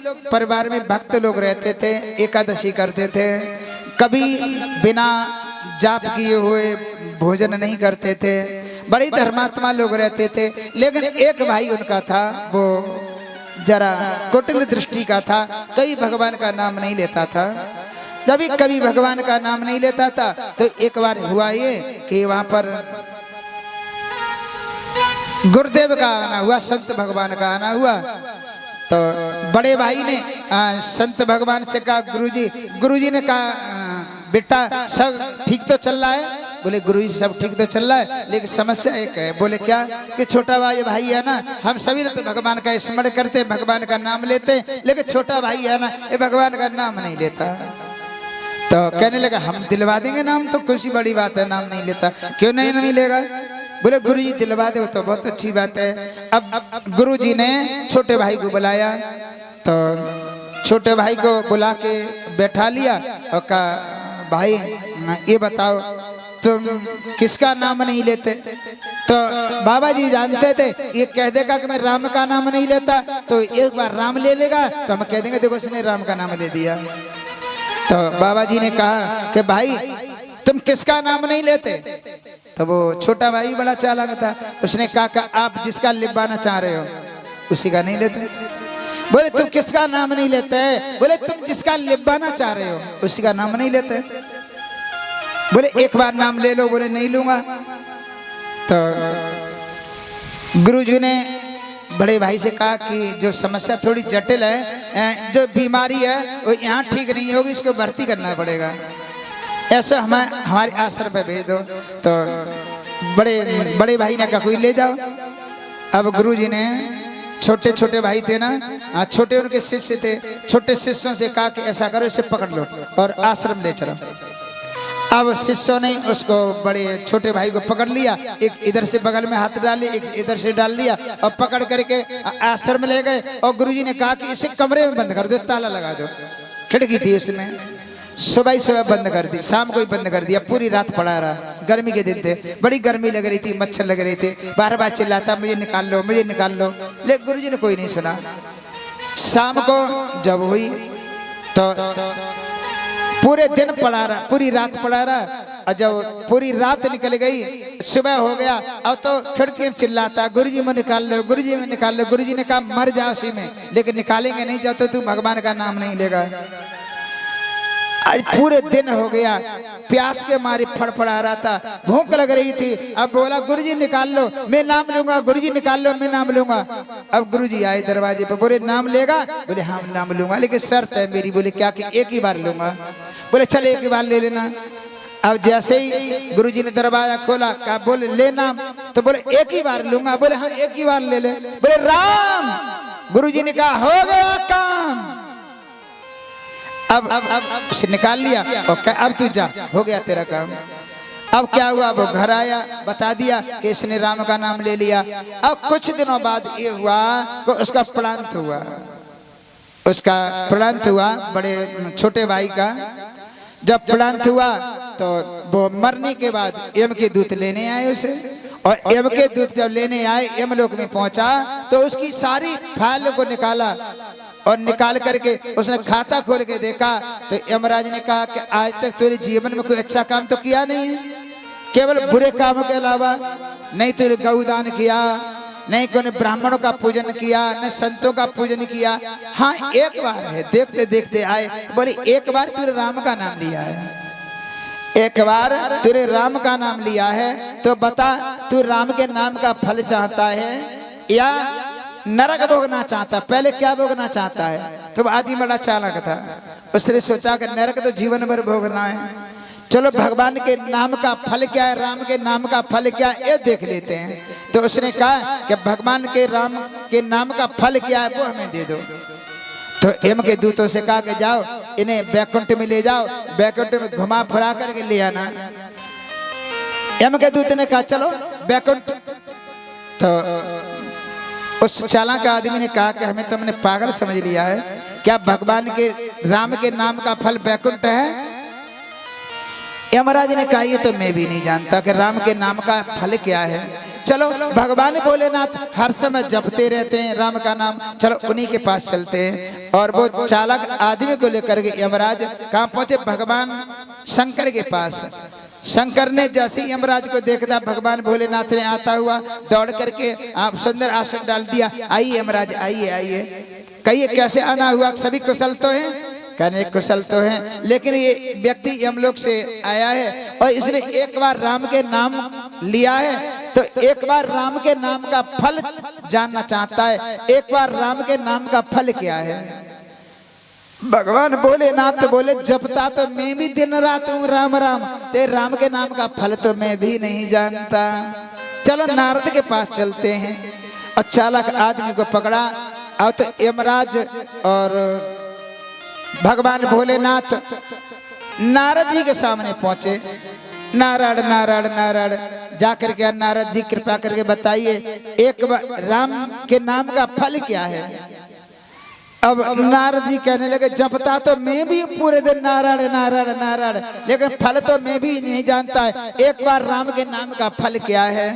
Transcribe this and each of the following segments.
लोग परिवार में भक्त लोग रहते थे, एकादशी करते थे, कभी बिना जाप किए हुए भोजन नहीं करते थे, बड़े धर्मात्मा लोग रहते थे। लेकिन एक भाई उनका था, वो जरा कुटिल दृष्टि का था, कभी भगवान का नाम नहीं लेता था। जब भी कभी भगवान का नाम नहीं लेता था तो एक बार हुआ ये कि वहां पर गुरुदेव का आना हुआ, संत भगवान का आना हुआ। तो बड़े भाई ने संत भगवान से कहा, गुरुजी ने कहा बेटा सब ठीक तो चल रहा है? बोले गुरुजी सब ठीक तो चल रहा है, लेकिन समस्या एक है। बोले क्या? कि छोटा भाई है ना, हम सभी तो भगवान का स्मरण करते, भगवान का नाम लेते, लेकिन छोटा भाई है ना, ये भगवान का नाम नहीं लेता। तो कहने लगा हम दिलवा देंगे नाम, तो खुशी बड़ी बात है, नाम नहीं लेता। क्यों नहीं लेगा? बोले गुरुजी दिलवा दो तो बहुत अच्छी बात है। अब गुरुजी ने छोटे भाई को बुलाया, तो छोटे भाई को बुला के बैठा लिया और कहा भाई ये बताओ तुम किसका नाम नहीं लेते? तो बाबा जी जानते थे ये कह देगा कि मैं राम का नाम नहीं लेता, तो एक बार राम ले लेगा तो हम कह देंगे देखो इसने राम का नाम ले दिया। तो बाबा जी ने कहा कि भाई तुम किसका नाम नहीं लेते? तो वो छोटा भाई बड़ा चालाक था, उसने कहा कि आप जिसका लिबाना चाह रहे हो उसी का नहीं लेते। बोले तुम किसका नाम नहीं लेते? बोले तुम जिसका लिबाना चाह रहे हो उसी का नाम नहीं लेते। बोले एक बार नाम ले लो। बोले नहीं लूंगा। तो गुरुजी ने बड़े भाई से कहा कि जो समस्या थोड़ी जटिल है, जो बीमारी है वो यहाँ ठीक नहीं होगी, इसको भर्ती करना पड़ेगा, ऐसा हमारे आश्रम पे भेज दो। तो बड़े भाई ने कहा कोई ले जाओ। अब गुरुजी ने छोटे छोटे भाई थे ना, छोटे उनके शिष्य थे, छोटे शिष्यों से कहा कि ऐसा करो इसे पकड़ लो और आश्रम ले चलो। अब शिष्यों ने उसको बड़े छोटे भाई को पकड़ लिया, एक इधर से बगल में हाथ डाल लिया, एक इधर से डाल लिया और पकड़ करके आश्रम ले गए। और गुरुजी ने कहा कि इसे कमरे में बंद कर दो, ताला लगा दो। खिड़की थी इसमें, सुबह बंद कर दी, शाम को ही बंद कर दिया, पूरी रात पड़ा रहा। गर्मी के दिन थे, बड़ी गर्मी लग रही थी, मच्छर लग रहे थे, बार बार चिल्लाता मुझे निकाल लो मुझे निकाल लो, लेकिन गुरुजी ने कोई नहीं सुना। शाम को जब हुई तो पूरे दिन पड़ा रहा, पूरी रात पड़ा रहा। और जब पूरी रात निकल गई, सुबह हो गया, अब तो खिड़की में चिल्लाता गुरुजी में निकाल लो गुरुजी में निकाल लो। गुरुजी ने कहा मर जा उसी में, लेकिन निकालेंगे नहीं जब तो तू भगवान का नाम नहीं लेगा। आज पूरे दिन हो गया, प्यास के मारे फड़फड़ा रहा था, भूख लग रही थी। अब बोला गुरुजी निकाल लो मैं नाम लूंगा, गुरुजी निकाल लो मैं नाम लूंगा। अब गुरुजी आए दरवाजे पर, बोले नाम लेगा? बोले हाँ नाम लूंगा, लेकिन शर्त है मेरी। बोले क्या? कि एक ही बार लूंगा। बोले चल एक ही बार ले लेना। अब जैसे ही गुरुजी ने दरवाजा खोला, कहा बोले ले नाम? तो बोले एक ही बार लूंगा। बोले हाँ एक ही बार ले ले। बोले राम। गुरुजी ने कहा हो गया काम। अब निकाल लिया और अब तू जा, हो गया तेरा काम। अब क्या हुआ? वो घर आया, बता दिया कि इसने राम का नाम ले लिया। अब कुछ दिनों बाद ये हुआ कि उसका प्रांत हुआ, उसका प्रांत हुआ बड़े छोटे भाई का। जब प्रांत हुआ तो वो मरने के बाद यम के दूत लेने आए उसे, और यम के दूत जब लेने आए, यमलोक में पहुंचा तो उसकी सारी फाइल को निकाला और निकाल करके उसने खाता खोल के देखा। तो यमराज ने कहा कि आज तक तेरे जीवन में कोई अच्छा काम तो किया नहीं है, केवल बुरे कामों के अलावा। नहीं तूने गौदान किया, नहीं कोई ब्राह्मणों का पूजन किया, न संतों का पूजन किया। हाँ एक बार है, देखते देखते आए, बोले एक बार तूने राम का नाम लिया है, एक बार तूने राम का नाम लिया है, तो बता तू राम के नाम का फल चाहता है या नरक भोगना चाहता? पहले क्या भोगना चाहता है? तो आदमी बड़ा चालाक था, उसने सोचा कि नरक तो जीवन भर भोगना है, चलो भगवान के नाम का फल क्या है, राम के नाम का फल क्या है ये देख लेते हैं। तो उसने कहा कि भगवान के राम के नाम का फल क्या है वो हमें दे दो। तो यम के दूतों से कहा कि जाओ इन्हें बैकुंठ में ले जाओ, बैकुंठ में घुमा फिरा करके ले आना। यम के दूत ने कहा चलो बैकुंठ। तो उस चालाक आदमी ने कहा कि हमें तुमने पागल समझ लिया है क्या? भगवान के राम के नाम का फल बैकुंठ है? यमराज ने कहा ये तो मैं भी नहीं जानता कि राम के नाम का फल क्या है। चलो भगवान भोलेनाथ हर समय जपते रहते हैं राम का नाम, चलो उन्हीं के पास चलते हैं। और वो चालक आदमी को लेकर के यमराज कहाँ पहुंचे? भगवान शंकर के पास। शंकर ने जैसे ही यमराज को देखा, भगवान भोलेनाथ ने आता हुआ दौड़ करके आप सुंदर आसन डाल दिया। आइए यमराज, आइए आइए, कहिए कैसे आना हुआ? सभी कुशल तो हैं? कहने कुशल तो हैं, लेकिन ये व्यक्ति यमलोक से आया है और इसने एक बार राम के नाम लिया है, तो एक बार राम के नाम का फल जानना चाहता है। एक बार राम के नाम का फल क्या है? भगवान भोलेनाथ बोले, जपता तो मैं भी दिन रात हूँ राम राम, ते राम के नाम का फल तो मैं भी नहीं जानता। चलो नारद के पास चलते हैं। और चालक आदमी को पकड़ा और तो यमराज और भगवान भोलेनाथ नारद जी के सामने पहुंचे। नारायण नारायण नारायण जाकर के नारद जी कृपा करके बताइए एक बार राम के नाम का फल क्या है? अब नारद जी कहने लगे, जपता तो मैं भी पूरे दिन नारायण नारायण नारायण, लेकिन फल तो मैं भी नहीं जानता है। एक बार राम के नाम का फल क्या है?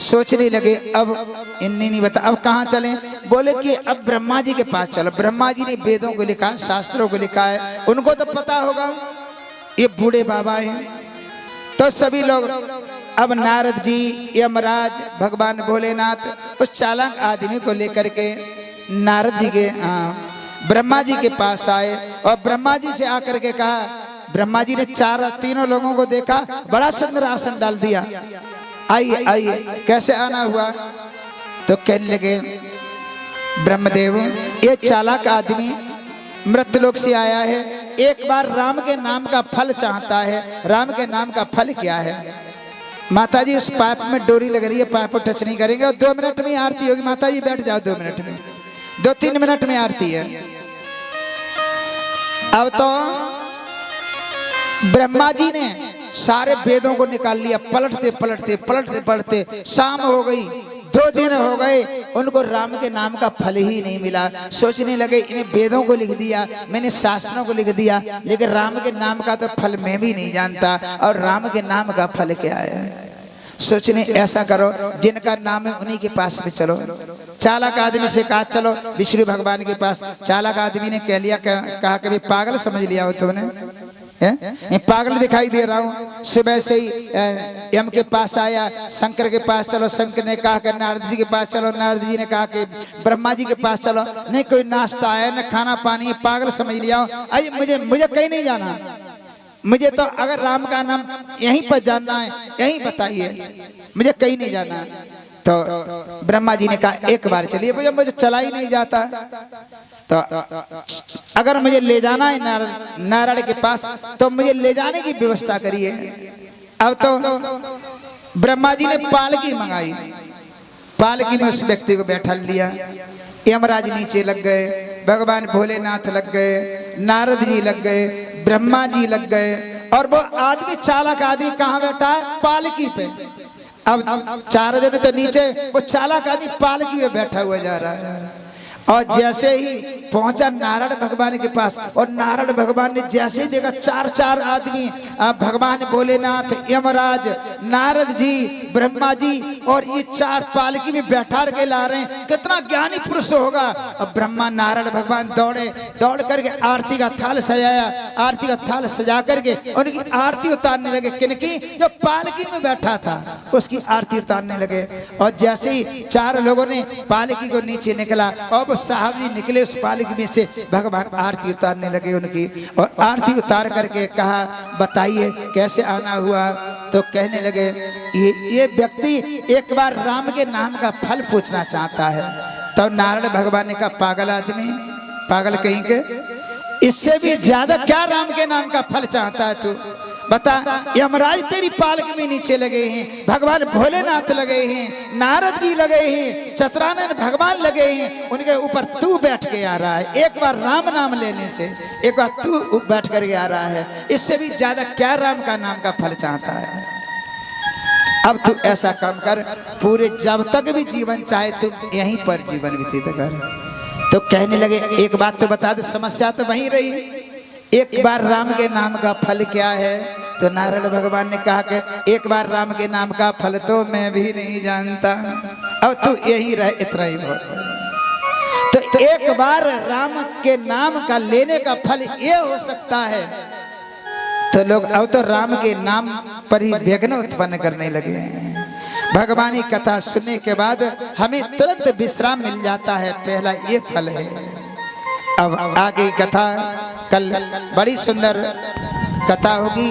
सोचने लगे, अब इन्हें नहीं बता, अब कहाँ चलें? बोले कि अब ब्रह्मा जी के पास चलो। ब्रह्मा जी ने वेदों को लिखा, शास्त्रों को लिखा है, उनको तो पता होगा, ये बूढ़े बाबा हैं। तो सभी लोग अब नारद जी, यमराज, भगवान भोलेनाथ उस चालाक आदमी को लेकर के नारद जी के ब्रह्मा जी के पास आए। और ब्रह्मा जी से आकर के कहा, ब्रह्मा जी ने तीनों लोगों को देखा, बड़ा सुंदर आसन डाल दिया। आइए आइए, कैसे आना हुआ? तो कहने लगे, ब्रह्मदेव ये चालाक आदमी मृत्युलोक से आया है, एक बार राम के नाम का फल चाहता है। राम के नाम का फल क्या है? माता जी उस पाइप में डोरी लग रही है, पाइप को टच नहीं करेंगे और 2 मिनट में आरती होगी। माता जी बैठ जाओ, 2 मिनट में, 2-3 मिनट में आरती है। अब तो ब्रह्मा जी ने सारे वेदों को निकाल लिया, पलटते पलटते पलटते पलटते शाम हो गई, 2 दिन हो गए, उनको राम के नाम का फल ही नहीं मिला। सोचने लगे, इन्हें वेदों को लिख दिया, मैंने शास्त्रों को लिख दिया, लेकिन राम के नाम का तो फल मैं भी नहीं जानता, और राम के नाम का फल क्या है? सोचने ऐसा करो, जिनका नाम है उन्हीं के पास में चलो। चालाक आदमी से कहा चलो विष्णु भगवान के पास। चालाक आदमी ने कह लिया, कहा कभी पागल समझ लिया हो तुमने? मैं पागल दिखाई दे रहा हूँ? सुबह से ही यम के पास आया, शंकर के पास चलो, शंकर ने कहा कि नारद जी के पास चलो, नारद जी ने कहा कि ब्रह्मा जी के पास चलो, नहीं कोई नाश्ता है न खाना पानी है, पागल समझ लिया हूँ। अरे मुझे कहीं नहीं जाना, मुझे तो अगर राम का नाम यहीं पर जानना है, यहीं बताइए, मुझे कहीं नहीं जाना। तो ब्रह्मा जी ने कहा एक बार चलिए, मुझे चला ही नहीं जाता, तो अगर मुझे ले जाना है नारायण के पास तो मुझे ले जाने की व्यवस्था करिए। अब तो ब्रह्मा जी ने पालकी मंगाई, पालकी में उस व्यक्ति को बैठा लिया। यमराज नीचे लग गए, भगवान भोलेनाथ लग गए, नारद जी लग गए, ब्रह्मा जी लग गए, और वो आदमी चालाक आदमी कहाँ बैठा है? पालकी पे। अब 4 जने तो नीचे, वो चालाक आदमी पालकी में बैठा हुआ जा रहा है। और जैसे ही पहुंचा नारायण भगवान के पास, और नारायण भगवान ने जैसे ही देखा 4 आदमी, भगवान भोलेनाथ, यमराज, नारद जी, ब्रह्मा जी, और ये 4 पालकी में बैठा के ला रहे हैं, कितना ज्ञानी पुरुष होगा। अब ब्रह्मा नारायण भगवान दौड़ करके आरती का थाल सजाया, आरती का थाल सजा करके उनकी आरती उतारने लगे। किनकी? जो पालकी में बैठा था उसकी आरती उतारने लगे। और जैसे ही 4 लोगों ने पालकी को नीचे निकला, और साहब जी निकले उस पालकी में से, भगवान आरती उतारने लगे उनकी, और आरती उतार करके कहा बताइए कैसे आना हुआ? तो कहने लगे, ये व्यक्ति एक बार राम के नाम का फल पूछना चाहता है। तो नारायण भगवान ने कहा, पागल आदमी, पागल कहीं के, इससे भी ज्यादा क्या राम के नाम का फल चाहता है तू? बता। यमराज तेरी पालकी में नीचे लगे हैं, भगवान भोलेनाथ लगे हैं, नारद जी लगे हैं, चतुरानन भगवान लगे हैं, उनके ऊपर तू बैठ के आ रहा है। एक बार राम नाम लेने से एक बार तू बैठ करके आ रहा है, इससे भी ज्यादा क्या राम का नाम का फल चाहता है? अब तू ऐसा काम कर, पूरे जब तक भी जीवन चाहे तू यहीं पर जीवन व्यतीत कर। तो कहने लगे, एक बात तो बता दे, समस्या तो वहीं रही, एक बार राम के नाम का फल क्या है? तो नारायण भगवान ने कहा कि एक बार राम के नाम का फल तो मैं भी नहीं जानता, अब तू यही रह, इतना ही बहुत है। तो एक बार राम के नाम का लेने का फल ये हो सकता है। तो लोग अब तो राम के नाम पर ही विघ्न उत्पन्न करने लगे हैं। भगवान की कथा सुनने के बाद हमें तुरंत विश्राम मिल जाता है, पहला ये फल है। अब आगे कथा कल बड़ी सुंदर कथा होगी।